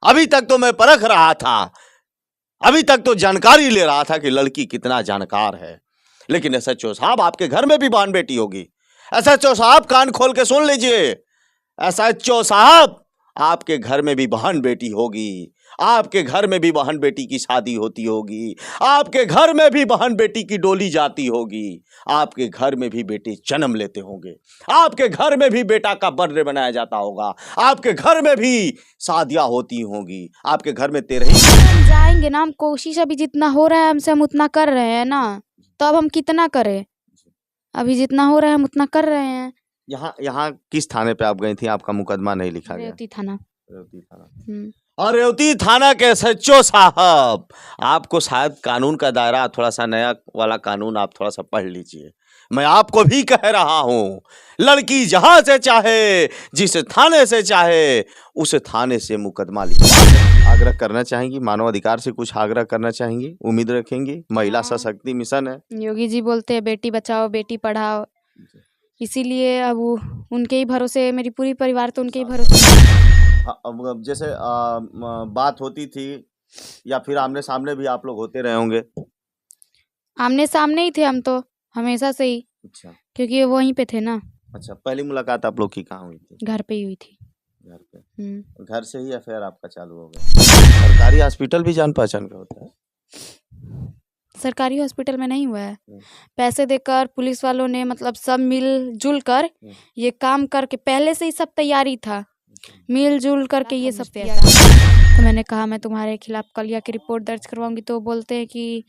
अभी तक तो मैं परख रहा था, अभी तक तो जानकारी ले रहा था कि लड़की कितना जानकार है। लेकिन एसएचओ साहब, आपके घर में भी बहन बेटी होगी। एसएचओ साहब, कान खोल के सुन लीजिए। एसएचओ साहब, आपके घर में भी बहन बेटी होगी, आपके घर में भी बहन बेटी की शादी होती होगी, आपके घर में भी बहन बेटी की डोली जाती होगी, आपके घर में भी बेटे जन्म लेते होंगे, आपके घर में भी बेटा का बर्थडे बनाया जाता होगा, आपके घर में भी शादियां होती होंगी, आपके घर में 13 ही। हम जाएंगे ना, हम कोशिश अभी जितना हो रहा है हमसे हम उतना कर रहे हैं ना, तो अब हम कितना करें? अभी जितना हो रहा है हम उतना कर रहे हैं। यहाँ किस थाने पे आप गई थी? आपका मुकदमा नहीं लिखा गया? रेवती थाना। रेवती थाना। और रेवती थाना के एसएचओ साहब, आपको शायद कानून का दायरा, थोड़ा सा नया वाला कानून आप थोड़ा सा पढ़ लीजिए। मैं आपको भी कह रहा हूँ, लड़की जहां से चाहे, जिस थाने से चाहे, उस थाने से मुकदमा लिखवा। आग्रह करना चाहेंगी, मानव अधिकार से कुछ आग्रह करना चाहेंगी, उम्मीद रखेंगी? महिला सशक्ति मिशन है, योगी जी बोलते हैं बेटी बचाओ बेटी पढ़ाओ, इसीलिए अब उनके ही भरोसे, मेरी पूरी परिवार तो उनके ही भरोसे। अब जैसे बात होती थी या फिर आमने सामने भी आप लोग होते रहे होंगे? आमने सामने ही थे हम तो हमेशा से ही। अच्छा, क्योंकि वो वहीं पे थे ना। अच्छा, पहली मुलाकात आप लोग की कहाँ हुई थी? घर पे ही हुई थी। घर पे? घर से ही अफेयर आपका चालू हो गया? सरकारी हॉस्पिटल भी जान पहचान का होता है? सरकारी हॉस्पिटल में नहीं हुआ है, पैसे देकर पुलिस वालों ने, मतलब सब मिलजुल कर ये काम करके, पहले से ही सब तैयारी था, मिलजुल करके ये सब तैयारी। तो मैंने कहा मैं तुम्हारे खिलाफ कलिया की रिपोर्ट दर्ज करवाऊंगी, तो बोलते हैं कि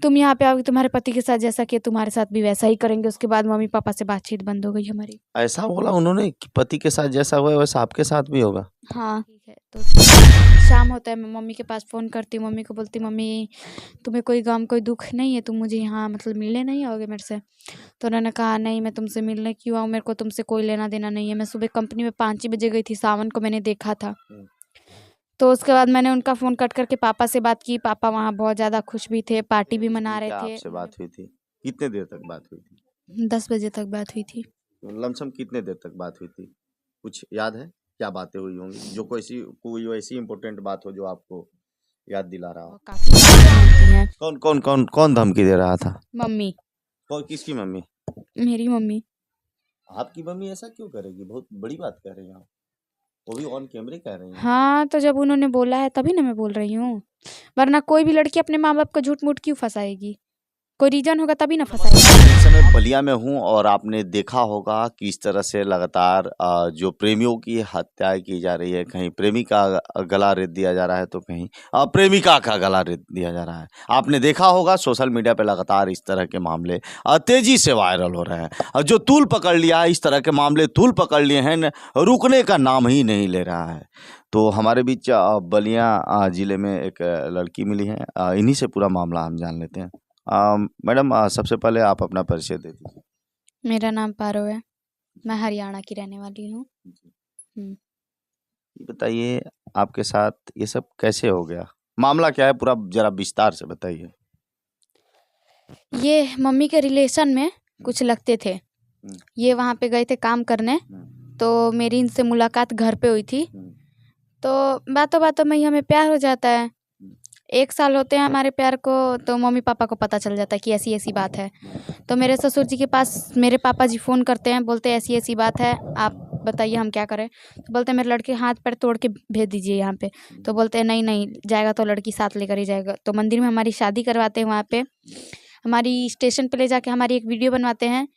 तुम यहाँ पे आओगे, तुम्हारे पति के साथ जैसा किया तुम्हारे साथ भी वैसा ही करेंगे। उसके बाद मम्मी पापा से बातचीत बंद हो गई हमारी। ऐसा बोला उन्होंने कि पति के साथ जैसा हुआ है वैसा आपके साथ भी होगा? हाँ ठीक है। तो शाम होता है, मैं मम्मी के पास फ़ोन करती हूँ, मम्मी को बोलती मम्मी तुम्हें कोई गम कोई दुख नहीं है, तुम मुझे यहाँ मतलब मिलने नहीं आओगे मेरे से? तो उन्होंने कहा नहीं, मैं तुमसे मिलने क्यों आऊँ, मेरे को तुमसे कोई लेना देना नहीं है। मैं सुबह कंपनी में 5 ही बजे गई थी, सावन को मैंने देखा था। तो उसके बाद मैंने उनका फ़ोन कट करके पापा से बात की। पापा वहाँ बहुत ज़्यादा खुश भी थे, पार्टी भी मना रहे थे। आपसे बात हुई थी? कितने देर तक बात हुई थी? 10 बजे तक बात हुई थी। लमसम कितने देर तक बात हुई थी? कुछ याद है? क्या बातें हुई होंगी जो कोई ऐसी इम्पोर्टेंट बात हो जो आपको याद दिला रहा हो? काफ़ी होती हैं। कौन धमकी दे रहा था? मम्मी। कौन, किसकी मम्मी? मेरी मम्मी। आपकी मम्मी ऐसा क्यों करेगी? बहुत बड़ी बात कह रही हैं आप, वो भी ऑन कैमरे कह रही हैं। हाँ, तो जब उन्होंने बोला है तभी ना मैं बोल रही हूँ, वरना कोई भी लड़की अपने माँ बाप को झूठ मूठ क्यों फंसाएगी? कोई रीजन होगा तभी ना फंसाएगी। इस समय बलिया में हूँ और आपने देखा होगा कि इस तरह से लगातार जो प्रेमियों की हत्याएं की जा रही है, कहीं प्रेमी का गला रेत दिया जा रहा है तो कहीं प्रेमिका का गला रेत दिया जा रहा है। आपने देखा होगा सोशल मीडिया पे लगातार इस तरह के मामले तेजी से वायरल हो रहे हैं और जो तूल पकड़ लिया, इस तरह के मामले तूल पकड़ लिए हैं, रुकने का नाम ही नहीं ले रहा है। तो हमारे बीच बलिया जिले में एक लड़की मिली है, इन्हीं से पूरा मामला हम जान लेते हैं। मैडम, सबसे पहले आप अपना परिचय दे दीजिए। मेरा नाम पारो है, मैं हरियाणा की रहने वाली हूँ। ये बताइए आपके साथ ये सब कैसे हो गया? मामला क्या है पूरा जरा विस्तार से बताइए। ये मम्मी के रिलेशन में कुछ लगते थे। ये वहाँ पे गए थे काम करने, तो मेरी इनसे मुलाकात घर पे हुई थी। तो बातों बातों में ही हमें प्यार हो जाता है। 1 साल होते हैं हमारे प्यार को, तो मम्मी पापा को पता चल जाता है कि ऐसी ऐसी बात है। तो मेरे ससुर जी के पास मेरे पापा जी फ़ोन करते हैं, बोलते हैं ऐसी ऐसी बात है, आप बताइए हम क्या करें? तो बोलते हैं मेरे लड़के हाथ पैर तोड़ के भेज दीजिए यहाँ पे। तो बोलते हैं नहीं नहीं जाएगा तो लड़की साथ लेकर ही जाएगा। तो मंदिर में हमारी शादी करवाते हैं, वहाँ पे हमारी स्टेशन पे ले जाके हमारी एक वीडियो बनवाते हैं,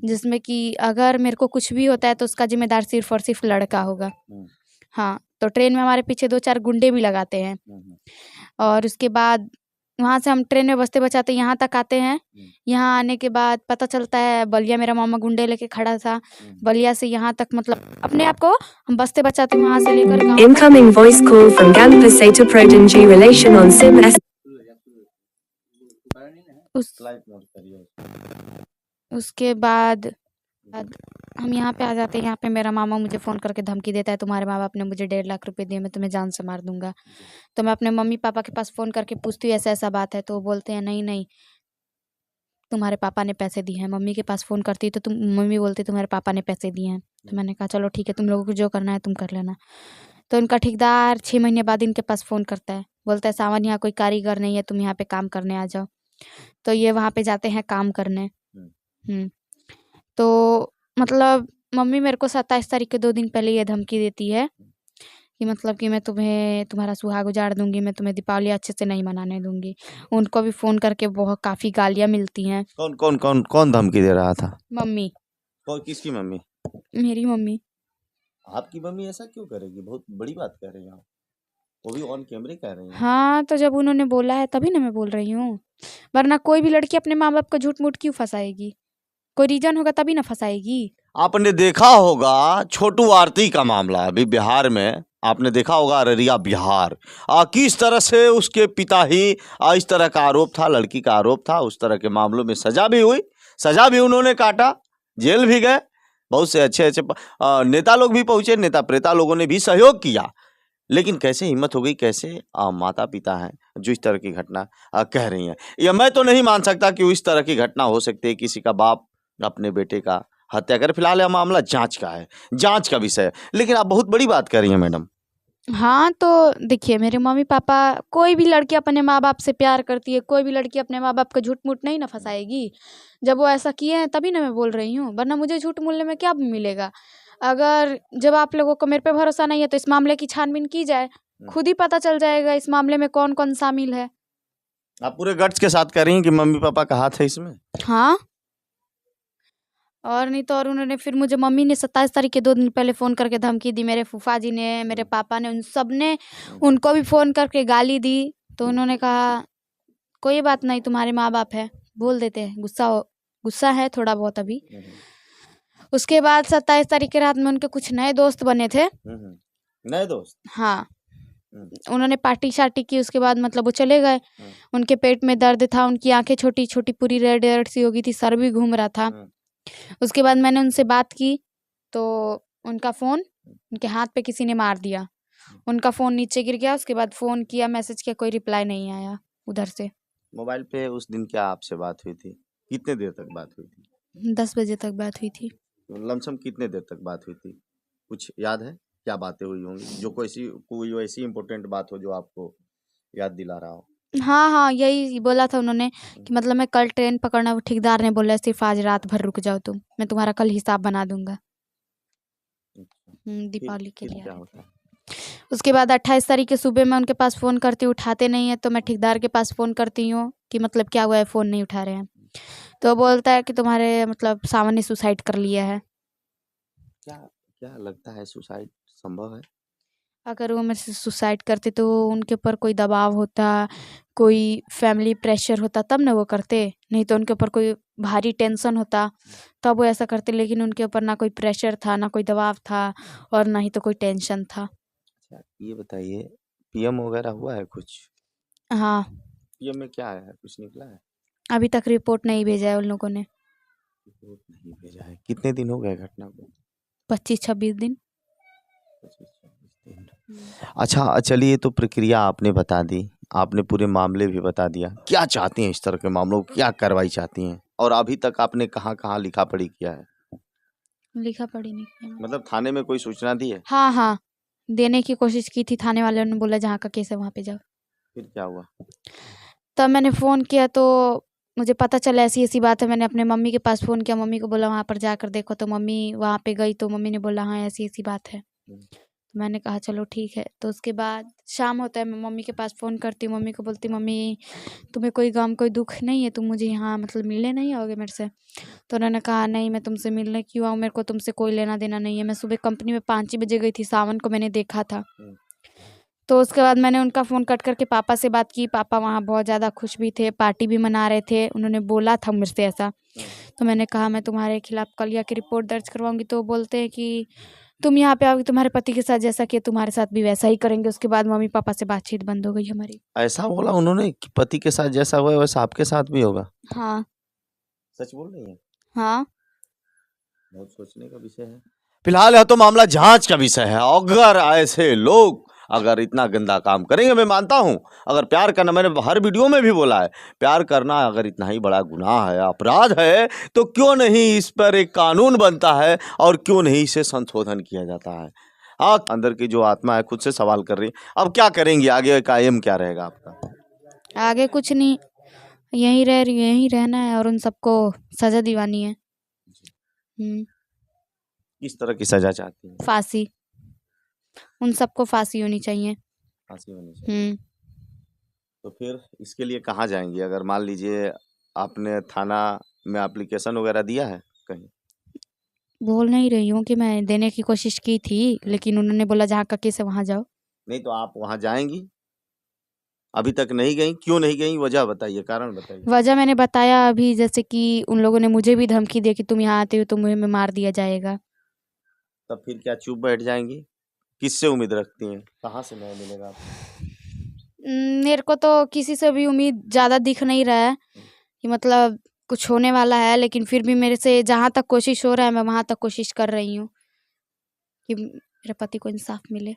जिसमें कि अगर मेरे को कुछ भी होता है तो उसका जिम्मेदार सिर्फ और सिर्फ लड़का होगा। हाँ, तो ट्रेन में हमारे पीछे 2-4 गुंडे भी लगाते हैं। और उसके बाद वहाँ से हम ट्रेन में बसते बचाते यहाँ तक आते हैं। यहाँ आने के बाद पता चलता है बलिया मेरा मामा गुंडे लेके खड़ा था। बलिया से यहाँ तक मतलब अपने आप को हम बसते बचाते वहाँ से लेकर गाँव। Incoming voice call from Ganpaseta Prodanji relation on SIM S. उसके बाद हम यहाँ पे आ जाते हैं। यहाँ पे मेरा मामा मुझे फ़ोन करके धमकी देता है, तुम्हारे माँ बाप ने मुझे 1.5 लाख रुपए दिए, मैं तुम्हें जान से मार दूंगा। तो मैं अपने मम्मी पापा के पास फ़ोन करके पूछती हूँ ऐसा ऐसा बात है, तो वो बोलते हैं नहीं नहीं तुम्हारे पापा ने पैसे दिए हैं। मम्मी के पास फ़ोन करती तो मम्मी बोलती तुम्हारे पापा ने पैसे दिए हैं। तो मैंने कहा चलो ठीक है, तुम लोगों को जो करना है तुम कर लेना। तो उनका ठेकेदार 6 महीने बाद इनके पास फ़ोन करता है, बोलता है सावन यहाँ कोई कारीगर नहीं है, तुम यहाँ पे काम करने आ जाओ। तो ये वहाँ पे जाते हैं काम करने। तो मतलब मम्मी मेरे को 27 तारीख के 2 दिन पहले ये धमकी देती है कि मतलब कि मैं तुम्हें तुम्हारा सुहाग उजाड़ दूंगी, मैं तुम्हें दीपावली अच्छे से नहीं मनाने दूंगी। उनको भी फ़ोन करके बहुत काफ़ी गालियाँ मिलती हैं। कौन कौन कौन कौन धमकी दे रहा था? मम्मी, कौन, किसकी मम्मी? मेरी मम्मी। आपकी मम्मी ऐसा क्यों करेगी? बहुत बड़ी बात कह रही हैं आप, वो भी ऑन कैमरे कह रही हैं। हाँ, तो जब उन्होंने बोला है तभी ना मैं बोल रही हूँ, वरना कोई भी लड़की अपने माँ बाप को झूठ मूठ क्यों फंसाएगी? कोई रीजन होगा तभी ना फंसाएगी। आपने देखा होगा छोटू आरती का मामला अभी बिहार में, आपने देखा होगा अररिया बिहार, किस तरह से उसके पिता ही इस तरह का आरोप था, लड़की का आरोप था, उस तरह के मामलों में सजा भी हुई, सजा भी उन्होंने काटा, जेल भी गए, बहुत से अच्छे अच्छे नेता लोग भी पहुंचे, नेता प्रेता लोगों ने भी सहयोग किया। लेकिन कैसे हिम्मत हो गई, कैसे माता पिता हैं जो इस तरह की घटना कह रही हैं। या मैं तो नहीं मान सकता कि इस तरह की घटना हो सकती है, किसी का बाप अपने बेटे का हत्या करे। फिलहाल यह मामला जांच का है, जांच का विषय है, लेकिन आप बहुत बड़ी बात कर रही हैं मैडम। हाँ, तो देखिए मेरे मम्मी पापा, कोई भी लड़की अपने माँ बाप से प्यार करती है, कोई भी लड़की अपने माँ बाप को झूठ मूठ नहीं ना फंसाएगी। जब वो ऐसा किए हैं तभी ना मैं बोल रही हूँ, वरना मुझे झूठ मूलने में क्या मिलेगा। अगर जब आप लोगों को मेरे पे भरोसा नहीं है तो इस मामले की छानबीन की जाए, खुद ही पता चल जाएगा इस मामले में कौन कौन शामिल है। आप पूरे गट्स के साथ कह रही हैं कि मम्मी पापा का हाथ है इसमें? हाँ, और नहीं तो और उन्होंने फिर मुझे, मम्मी ने 27 तारीख के 2 दिन पहले फ़ोन करके धमकी दी, मेरे फूफा जी ने, मेरे पापा ने, उन सब ने उनको भी फ़ोन करके गाली दी। तो उन्होंने कहा कोई बात नहीं, तुम्हारे माँ बाप है, बोल देते हैं, गुस्सा है थोड़ा बहुत अभी। उसके बाद 27 तारीख की रात में उनके कुछ नए दोस्त बने थे। नए दोस्त? हाँ, उन्होंने पार्टी शार्टी की, उसके बाद मतलब वो चले गए। उनके पेट में दर्द था, उनकी आंखें छोटी छोटी पूरी रेड रेड सी हो गई थी, सर भी घूम रहा था। उसके बाद मैंने उनसे बात की तो उनका फ़ोन उनके हाथ पे किसी ने मार दिया, उनका फ़ोन नीचे गिर गया। उसके बाद फ़ोन किया, मैसेज किया, कोई रिप्लाई नहीं आया उधर से। मोबाइल पे उस दिन क्या आपसे बात हुई थी? कितने देर तक बात हुई थी? 10 बजे तक बात हुई थी। लमसम कितने देर तक बात हुई थी? कुछ याद है? क्या बातें हुई होंगी जो कोई ऐसी इम्पोर्टेंट बात हो जो आपको याद दिला रहा हो? हाँ, यही बोला था उन्होंने कि मतलब मैं कल ट्रेन पकड़ना, वो ठेकेदार ने बोला सिर्फ आज रात भर रुक जाओ तुम, मैं तुम्हारा कल हिसाब बना दूंगा। दीपावली के लिए क्या आए होता थे। है? उसके बाद 28 तारीख के सुबह मैं उनके पास फ़ोन करती हूँ, उठाते नहीं है, तो मैं ठेकेदार के पास फ़ोन करती हूँ कि मतलब क्या हुआ है, फ़ोन नहीं उठा रहे हैं। तो बोलता है कि तुम्हारे मतलब सावन ने सुसाइड कर लिया है। क्या क्या लगता है, सुसाइड संभव है? अगर वो मेरे से सुसाइड करते तो उनके ऊपर कोई दबाव होता, कोई फैमिली प्रेशर होता तब ना वो करते, नहीं तो उनके ऊपर कोई भारी टेंशन होता तब वो ऐसा करते। लेकिन उनके ऊपर ना कोई प्रेशर था, ना कोई दबाव था, और ना ही तो कोई टेंशन था। अच्छा, ये बताइए, पीएम वगैरह हुआ है कुछ? हाँ, पीएम में क्या है, कुछ निकला है? अभी तक रिपोर्ट नहीं भेजा है उन लोगों ने। रिपोर्ट नहीं भेजा है। कितने दिन हो गए घटना को? 25-26 दिन। 25-26 दिन। अच्छा, चलिए, तो प्रक्रिया आपने बता दी, आपने पूरे मामले भी बता दिया। क्या चाहती हैं इस तरह के मामलों को, क्या कार्रवाई चाहती हैं? और अभी तक आपने कहाँ-कहाँ लिखा पढ़ी किया है? लिखा पढ़ी नहीं किया। मतलब थाने में कोई सूचना दी है? हाँ, देने की कोशिश की थी, थाने वालों ने बोला जहाँ का केस है वहाँ पे जाओ। फिर क्या हुआ? तब मैंने फ़ोन किया तो मुझे पता चला ऐसी-ऐसी बात है। मैंने अपने मम्मी के पास फ़ोन किया, मम्मी को बोला वहाँ पर जाकर देखो, तो मम्मी वहाँ पे गई तो मम्मी ने बोला हाँ, ऐसी-ऐसी बात है। तो मैंने कहा चलो ठीक है। तो उसके बाद शाम होता है, मैं मम्मी के पास फ़ोन करती हूँ, मम्मी को बोलती हूँ मम्मी तुम्हें कोई गम कोई दुःख नहीं है, तुम मुझे यहाँ मतलब मिलने नहीं आओगे मेरे से? तो उन्होंने कहा नहीं, मैं तुमसे मिलने क्यों आऊँ, मेरे को तुमसे कोई लेना देना नहीं है। मैं सुबह कंपनी में 5 ही बजे गई थी, सावन को मैंने देखा था। तो उसके बाद मैंने उनका फ़ोन कट करके पापा से बात की। पापा वहाँ बहुत ज़्यादा खुश भी थे, पार्टी भी मना रहे थे। उन्होंने बोला था मुझसे ऐसा, तो मैंने कहा मैं तुम्हारे खिलाफ़ कल की रिपोर्ट दर्ज करवाऊँगी। तो बोलते हैं कि तुम यहाँ पे आओगी, तुम्हारे पति के साथ जैसा किया तुम्हारे साथ भी वैसा ही करेंगे। उसके बाद मम्मी पापा से बातचीत बंद हो गई हमारी। ऐसा बोला उन्होंने कि पति के साथ जैसा हुआ है वैसा आपके साथ भी होगा? हाँ, सच बोल रही हैं? हाँ। बहुत सोचने का विषय है। फिलहाल यह तो मामला जांच का विषय है। अगर ऐसे लोग अगर इतना गंदा काम करेंगे, मैं मानता हूं, अगर प्यार करना, मैंने हर वीडियो में भी बोला है, प्यार करना अगर इतना ही बड़ा गुनाह है, अपराध है, तो क्यों नहीं इस पर एक कानून बनता है और क्यों नहीं इसे संशोधन किया जाता है? हाँ, अंदर की जो आत्मा है खुद से सवाल कर रही है। अब क्या करेंगी, आगे का एम क्या रहेगा आपका? आगे कुछ नहीं, यहीं रहना है और उन सबको सजा दिवानी है। किस तरह की सजा चाहती हैं? फांसी, उन सबको फांसी होनी चाहिए। फांसी होनी चाहिए। तो फिर इसके लिए कहाँ जाएंगी? अगर मान लीजिए आपने थाना में एप्लीकेशन वगैरह दिया है कहीं? बोल नहीं रही हूँ कि मैं देने की कोशिश की थी, लेकिन उन्होंने बोला जहाँ का केस है वहाँ जाओ। नहीं तो आप वहाँ जाएंगी? अभी तक नहीं गई, क्यों नहीं गई? वजह बताइए, कारण बताइए। वजह मैंने बताया अभी, जैसे कि उन लोगों ने मुझे भी धमकी दी कि तुम यहाँ आते हो तो मुझे में मार दिया जाएगा। तब फिर क्या चुप बैठ जाएंगी? किससे उम्मीद रखती हैं? कहाँ से न्याय मिलेगा आपको? मेरे को तो किसी से भी उम्मीद ज़्यादा दिख नहीं रहा है कि मतलब कुछ होने वाला है, लेकिन फिर भी मेरे से जहाँ तक कोशिश हो रहा है मैं वहाँ तक कोशिश कर रही हूँ कि मेरे पति को इंसाफ मिले।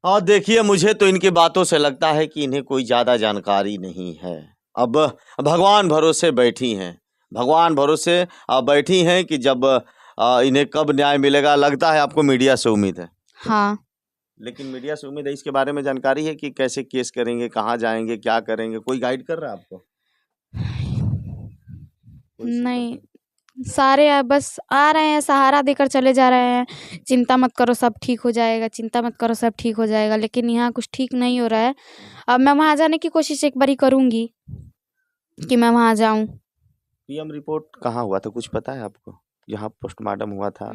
और देखिए, मुझे तो इनकी बातों से लगता है कि इन्हें कोई ज़्यादा जानकारी नहीं है। अब भगवान भरोसे बैठी हैं, भगवान भरोसे बैठी हैं कि जब इन्हें कब न्याय मिलेगा। लगता है आपको मीडिया से उम्मीद है? हाँ, लेकिन मीडिया से उम्मीद है, इसके बारे में जानकारी है कि कैसे केस करेंगे, कहाँ जाएंगे, क्या करेंगे? कोई गाइड कर रहा है आपको? नहीं, सारे बस आ रहे हैं, सहारा देकर चले जा रहे हैं, चिंता मत करो सब ठीक हो जाएगा, चिंता मत करो सब ठीक हो जाएगा, लेकिन यहाँ कुछ ठीक नहीं हो रहा है। अब मैं वहाँ जाने की कोशिश एक बारी करूँगी कि मैं वहाँ जाऊँ। पीएम रिपोर्ट कहाँ हुआ था, कुछ पता है आपको? यहाँ पोस्टमार्टम हुआ था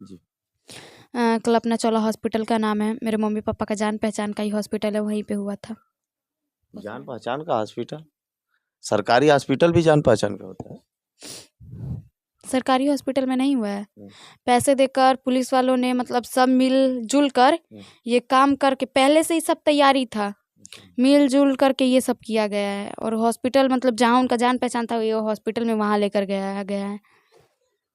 जी। कल्पना चावला हॉस्पिटल का नाम है, मेरे मम्मी पापा का जान पहचान का ही हॉस्पिटल है, वहीं पे हुआ था। जान पहचान का हॉस्पिटल? सरकारी हॉस्पिटल भी जान पहचान का होता है? सरकारी हॉस्पिटल में नहीं हुआ है, पैसे देकर पुलिस वालों ने मतलब सब मिलजुल कर ये काम करके, पहले से ही सब तैयारी था, मिलजुल करके ये सब किया गया है। और हॉस्पिटल मतलब जहाँ उनका जान पहचान था ये हॉस्पिटल में वहाँ लेकर गया है।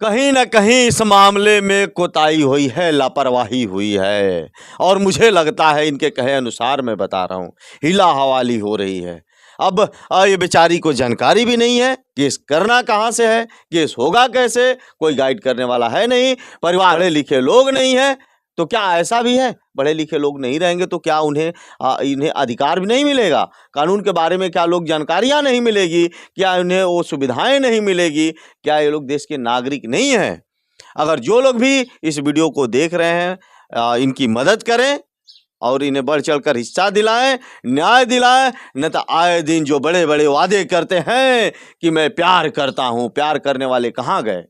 कहीं ना कहीं इस मामले में कोताही हुई है, लापरवाही हुई है, और मुझे लगता है इनके कहे अनुसार, मैं बता रहा हूँ, हिला हवाली हो रही है। अब ये बेचारी को जानकारी भी नहीं है केस करना कहाँ से है, केस होगा कैसे, कोई गाइड करने वाला है नहीं, परिवार पढ़े लिखे लोग नहीं है। तो क्या ऐसा भी है, पढ़े लिखे लोग नहीं रहेंगे तो क्या इन्हें अधिकार भी नहीं मिलेगा? कानून के बारे में क्या लोग जानकारियां नहीं मिलेगी? क्या उन्हें वो सुविधाएं नहीं मिलेगी? क्या ये लोग देश के नागरिक नहीं हैं? अगर जो लोग भी इस वीडियो को देख रहे हैं, इनकी मदद करें और इन्हें बढ़ चढ़कर हिस्सा दिलाएं, न्याय दिलाएं। न तो आए दिन जो बड़े बड़े वादे करते हैं कि मैं प्यार करता हूं, प्यार करने वाले कहाँ गए?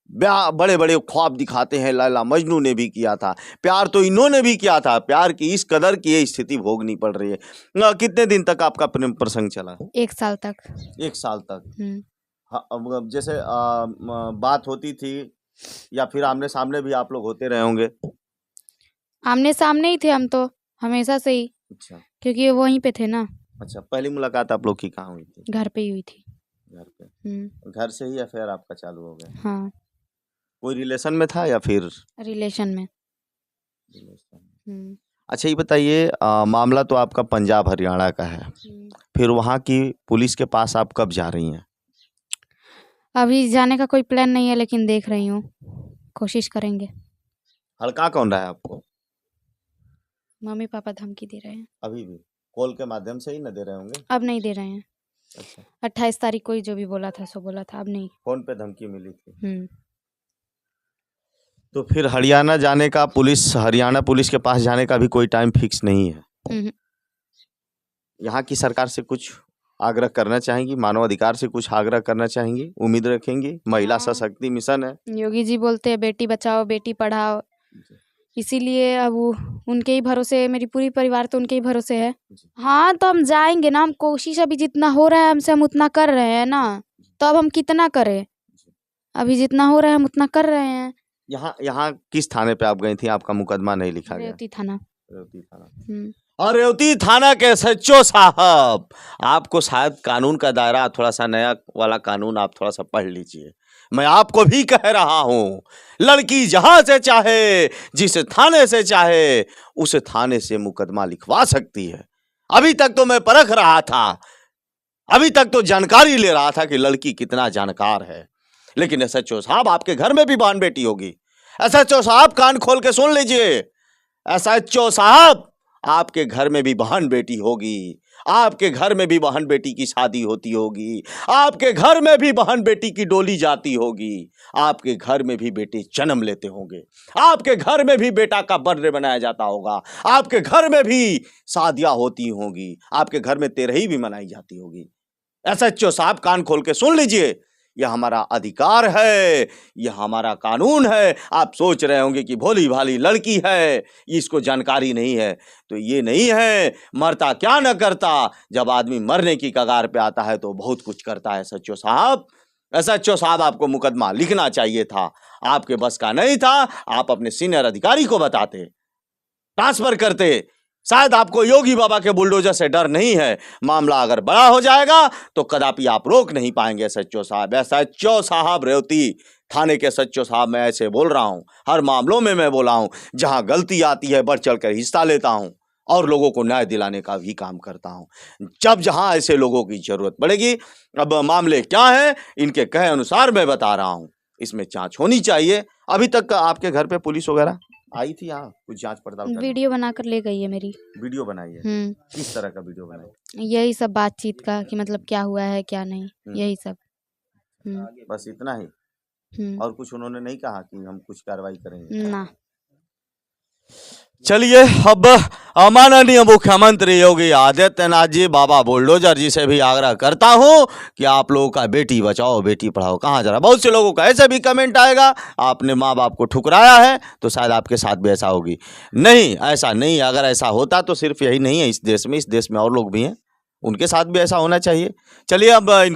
बड़े बड़े ख्वाब दिखाते हैं, लैला मजनू ने भी किया था प्यार, तो इन्होंने भी किया था प्यार की इस कदर की ये स्थिति भोगनी पड़ रही है। कितने दिन तक आपका प्रेम प्रसंग चला? 1 साल तक। 1 साल तक। हाँ, अब जैसे बात होती थी या फिर आमने सामने भी आप लोग होते रहे होंगे? आमने सामने ही थे हम तो हमेशा से ही। अच्छा, क्योंकि वो वहीं पे थे ना। अच्छा, पहली मुलाकात आप लोग की कहाँ हुई थी? घर पे ही हुई थी। घर पे? घर से ही अफेयर आपका चालू हो गया? हाँ, कोई रिलेशन में था या फिर? रिलेशन में। अच्छा, ये बताइए, मामला तो आपका पंजाब हरियाणा का है, फिर वहाँ की पुलिस के पास आप कब जा रही हैं? अभी जाने का कोई प्लान नहीं है, लेकिन देख रही हूँ, कोशिश करेंगे। हड़का कौन रहा है आपको? मम्मी पापा धमकी दे रहे हैं। अभी भी कॉल के माध्यम से ही न दे रहे होंगे? अब नहीं दे रहे हैं। अच्छा, 28 तारीख को ही जो भी बोला था सो बोला था, अब नहीं। फोन पे धमकी मिली थी? तो फिर हरियाणा पुलिस के पास जाने का भी कोई टाइम फिक्स नहीं है? यहाँ की सरकार से कुछ आग्रह करना चाहेंगी, मानवाधिकार से कुछ आग्रह करना चाहेंगी, उम्मीद रखेंगी? महिला सशक्ति मिशन है, योगी जी बोलते हैं बेटी बचाओ बेटी पढ़ाओ, इसीलिए अब उनके ही भरोसे, मेरी पूरी परिवार तो उनके ही भरोसे है। हाँ, तो हम जाएंगे ना, हम कोशिश अभी जितना हो रहा है हमसे हम उतना कर रहे हैं ना, तो अब हम कितना करें? अभी जितना हो रहा है हम उतना कर रहे हैं। यहाँ किस थाने पे आप गई थी? आपका मुकदमा नहीं लिखा गया? रेवती थाना। रेवती थाना। और रेवती थाना के SHO साहब, आपको शायद कानून का दायरा थोड़ा सा, नया वाला कानून आप थोड़ा सा पढ़ लीजिए। मैं आपको भी कह रहा हूँ, लड़की जहां से चाहे, जिस थाने से चाहे, उस थाने से मुकदमा लिखवा सकती है। अभी तक तो मैं परख रहा था, अभी तक तो जानकारी ले रहा था कि लड़की कितना जानकार है, लेकिन SHO साहब आपके घर में भी बहन बेटी होगी, एसएचओ साहब कान खोल के सुन लीजिए। एसएचओ साहब, आपके घर में भी बहन बेटी होगी, आपके घर में भी बहन बेटी की शादी होती होगी, आपके घर में भी बहन बेटी की डोली जाती होगी, आपके घर में भी बेटे जन्म लेते होंगे, आपके घर में भी बेटा का बर्थडे बनाया जाता होगा, आपके घर में भी शादियां होती होंगी, आपके घर में तेरही भी मनाई जाती होगी। एसएचओ साहब कान खोल के सुन लीजिए, यह हमारा अधिकार है, यह हमारा कानून है। आप सोच रहे होंगे कि भोली भाली लड़की है, इसको जानकारी नहीं है, तो ये नहीं है। मरता क्या न करता, जब आदमी मरने की कगार पे आता है तो बहुत कुछ करता है। एसएचओ साहब, एसएचओ साहब, आपको मुकदमा लिखना चाहिए था, आपके बस का नहीं था। आप अपने सीनियर अधिकारी को बताते, ट्रांसफर करते। शायद आपको योगी बाबा के बुलडोजर से डर नहीं है। मामला अगर बड़ा हो जाएगा तो कदापि आप रोक नहीं पाएंगे। एसएचओ साहब, एसएचओ साहब, रेवती थाने के एसएचओ साहब, मैं ऐसे बोल रहा हूं, हर मामलों में मैं बोला हूं। जहां गलती आती है बढ़ चढ़ कर हिस्सा लेता हूं और लोगों को न्याय दिलाने का भी काम करता हूं। जब जहां ऐसे लोगों की जरूरत पड़ेगी, अब मामले क्या है इनके कहे अनुसार मैं बता रहा हूं, इसमें जांच होनी चाहिए। अभी तक आपके घर पे पुलिस वगैरह आई थी? यहाँ कुछ जांच पड़ताल करने? वीडियो बनाकर ले गई है मेरी। वीडियो बनाई है? किस तरह का वीडियो बनाई? यही सब बातचीत का, कि मतलब क्या हुआ है क्या नहीं, यही सब। बस इतना ही? और कुछ उन्होंने नहीं कहा कि हम कुछ कार्रवाई करेंगे? ना। चलिए, अब माननीय मुख्यमंत्री योगी आदित्यनाथ जी, बाबा बुलडोजर जी से भी आग्रह करता हूं कि आप लोगों का बेटी बचाओ बेटी पढ़ाओ कहाँ जा रहा है। बहुत से लोगों का ऐसे भी कमेंट आएगा, आपने माँ बाप को ठुकराया है तो शायद आपके साथ भी ऐसा होगी। नहीं, ऐसा नहीं। अगर ऐसा होता तो सिर्फ यही नहीं है इस देश में और लोग भी हैं, उनके साथ भी ऐसा होना चाहिए। चलिए, अब इनके